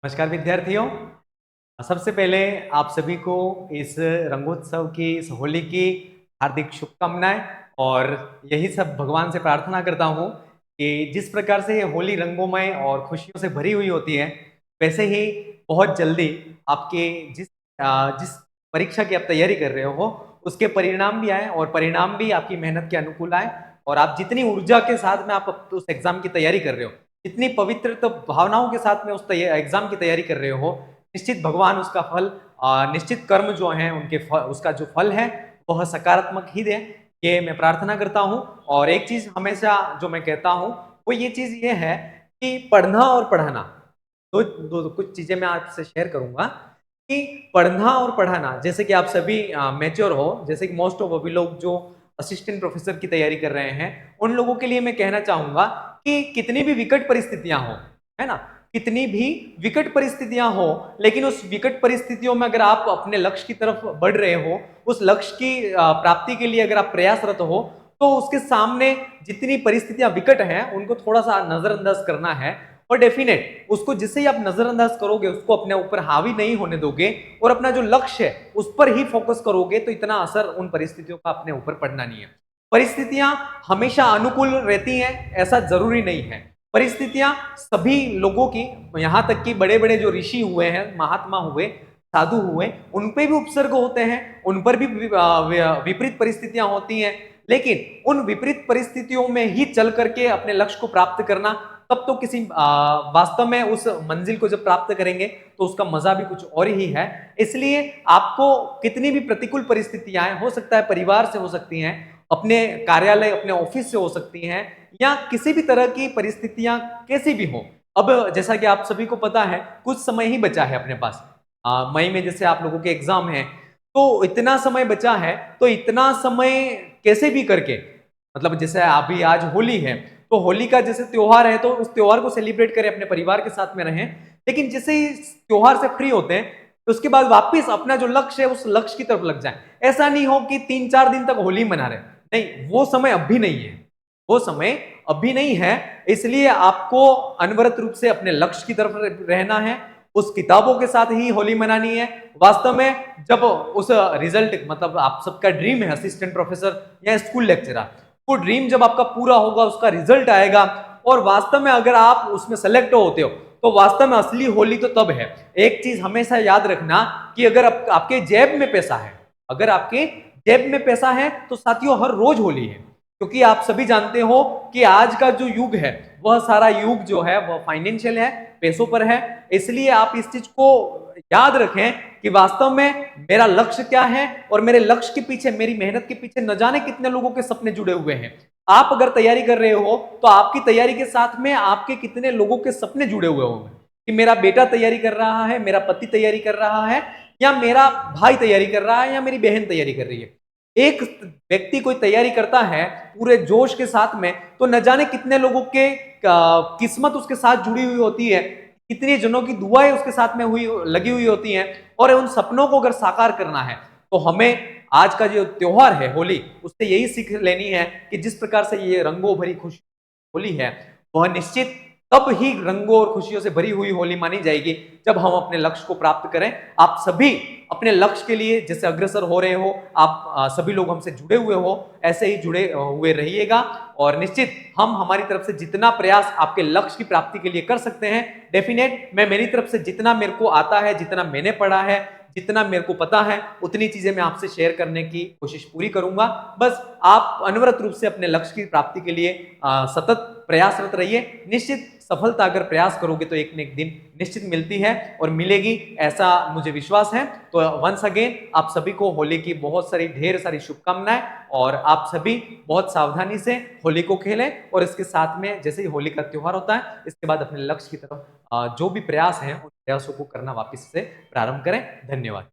नमस्कार विद्यार्थियों। सबसे पहले आप सभी को इस रंगोत्सव की, इस होली की हार्दिक शुभकामनाएं। और यही सब भगवान से प्रार्थना करता हूं कि जिस प्रकार से ये होली रंगोमय और खुशियों से भरी हुई होती है, वैसे ही बहुत जल्दी आपके जिस परीक्षा की आप तैयारी कर रहे हो उसके परिणाम भी आए और परिणाम भी आपकी मेहनत के अनुकूल आए। और आप जितनी ऊर्जा के साथ में आप उस एग्जाम की तैयारी कर रहे हो, इतनी पवित्र तो भावनाओं के साथ में उस एग्जाम की तैयारी कर रहे हो, निश्चित भगवान उसका फल, निश्चित कर्म जो है उनके उसका जो फल है वह सकारात्मक ही दे, ये मैं प्रार्थना करता हूँ। और एक चीज हमेशा जो मैं कहता हूँ वो ये चीज ये है कि पढ़ना और पढ़ाना कुछ चीजें मैं आपसे शेयर करूंगा कि पढ़ना और पढ़ाना, जैसे कि आप सभी मैच्योर हो, जैसे कि मोस्ट ऑफ अभी लोग जो असिस्टेंट प्रोफेसर की तैयारी कर रहे हैं, उन लोगों के लिए मैं कहना चाहूंगा कि कितनी भी विकट परिस्थितियां हो, है ना, कितनी भी विकट परिस्थितियां हो, लेकिन उस विकट परिस्थितियों में अगर आप अपने लक्ष्य की तरफ बढ़ रहे हो, उस लक्ष्य की प्राप्ति के लिए अगर आप प्रयासरत हो, तो उसके सामने जितनी परिस्थितियां विकट हैं उनको थोड़ा सा नजरअंदाज करना है। और डेफिनेट उसको जिससे ही आप नजरअंदाज करोगे, उसको अपने ऊपर हावी नहीं होने दोगे और अपना जो लक्ष्य है उस पर ही फोकस करोगे, तो इतना असर उन परिस्थितियों का अपने ऊपर पड़ना नहीं है। परिस्थितियां हमेशा अनुकूल रहती हैं ऐसा जरूरी नहीं है। परिस्थितियां सभी लोगों की, यहां तक कि बड़े बड़े जो ऋषि हुए हैं, महात्मा हुए, साधु हुए, उन पे भी उपसर्ग होते हैं, उन पर भी विपरीत परिस्थितियां होती हैं। लेकिन उन विपरीत परिस्थितियों में ही चल करके अपने लक्ष्य को प्राप्त करना, तब तो किसी वास्तव में उस मंजिल को जब प्राप्त करेंगे तो उसका मजा भी कुछ और ही है। इसलिए आपको कितनी भी प्रतिकूल परिस्थितियां हो सकता है, परिवार से हो सकती हैं, अपने कार्यालय, अपने ऑफिस से हो सकती हैं, या किसी भी तरह की परिस्थितियां कैसी भी हो। अब जैसा कि आप सभी को पता है, कुछ समय ही बचा है अपने पास। मई में जैसे आप लोगों के एग्जाम है, तो इतना समय बचा है, तो इतना समय कैसे भी करके, मतलब जैसे अभी आज होली है, तो होली का जैसे त्योहार है, तो उस त्योहार को सेलिब्रेट करें, अपने परिवार के साथ में रहें। लेकिन जैसे ही त्योहार से फ्री होते हैं, तो उसके बाद वापस अपना जो लक्ष्य है उस लक्ष्य की तरफ लग जाए। ऐसा नहीं हो कि 3-4 दिन तक होली मना रहे, नहीं, वो समय अभी नहीं है, वो समय अभी नहीं है। इसलिए आपको अनवरत रूप से अपने लक्ष्य की तरफ रहना है, उस किताबों के साथ ही होली मनानी है। वास्तव में जब उस रिजल्ट, मतलब आप सबका ड्रीम है असिस्टेंट प्रोफेसर या स्कूल लेक्चरर, वो ड्रीम जब आपका पूरा होगा, उसका रिजल्ट आएगा, और वास्तव में अगर आप उसमें सेलेक्ट होते हो, तो वास्तव में असली होली तो तब है। एक चीज हमेशा याद रखना कि अगर आपके जेब में पैसा है, अगर आपके जेब में पैसा है, तो साथियों हर रोज होली है। क्योंकि आप सभी जानते हो कि आज का जो युग है, वह सारा युग जो है वह फाइनेंशियल है, पैसों पर है। इसलिए आप इस चीज को याद रखें कि वास्तव में मेरा लक्ष्य क्या है, और मेरे लक्ष्य के पीछे, मेरी मेहनत के पीछे न जाने कितने लोगों के सपने जुड़े हुए हैं। आप अगर तैयारी कर रहे हो, तो आपकी तैयारी के साथ में आपके कितने लोगों के सपने जुड़े हुए होंगे कि मेरा बेटा तैयारी कर रहा है, मेरा पति तैयारी कर रहा है, या मेरा भाई तैयारी कर रहा है, या मेरी बहन तैयारी कर रही है। एक व्यक्ति कोई तैयारी करता है पूरे जोश के साथ में, तो न जाने कितने लोगों के किस्मत उसके साथ जुड़ी हुई होती है, कितने जनों की दुआएं उसके साथ में लगी हुई होती हैं। और उन सपनों को अगर साकार करना है, तो हमें आज का जो त्योहार है होली, उससे यही सीख लेनी है कि जिस प्रकार से ये रंगों भरी खुशी होली है, वह निश्चित तब ही रंगों और खुशियों से भरी हुई होली मानी जाएगी जब हम अपने लक्ष्य को प्राप्त करें। आप सभी अपने लक्ष्य के लिए जैसे अग्रसर हो रहे हो, आप सभी लोग हमसे जुड़े हुए हो, ऐसे ही जुड़े हुए रहिएगा। और निश्चित हम हमारी तरफ से जितना प्रयास आपके लक्ष्य की प्राप्ति के लिए कर सकते हैं, डेफिनेट मैं मेरी तरफ से जितना मेरे को आता है, जितना मैंने पढ़ा है, जितना मेरे को पता है, उतनी चीजें मैं आपसे शेयर करने की कोशिश पूरी करूंगा। बस आप अनवरत रूप से अपने लक्ष्य की प्राप्ति के लिए सतत प्रयासरत रहिए। निश्चित सफलता अगर प्रयास करोगे तो एक न एक दिन निश्चित मिलती है और मिलेगी, ऐसा मुझे विश्वास है। तो वंस अगेन आप सभी को होली की बहुत सारी, ढेर सारी शुभकामनाएं, और आप सभी बहुत सावधानी से होली को खेलें, और इसके साथ में जैसे ही होली का त्योहार होता है, इसके बाद अपने लक्ष्य की तरफ जो भी प्रयास है उन प्रयासों को करना वापस से प्रारंभ करें। धन्यवाद।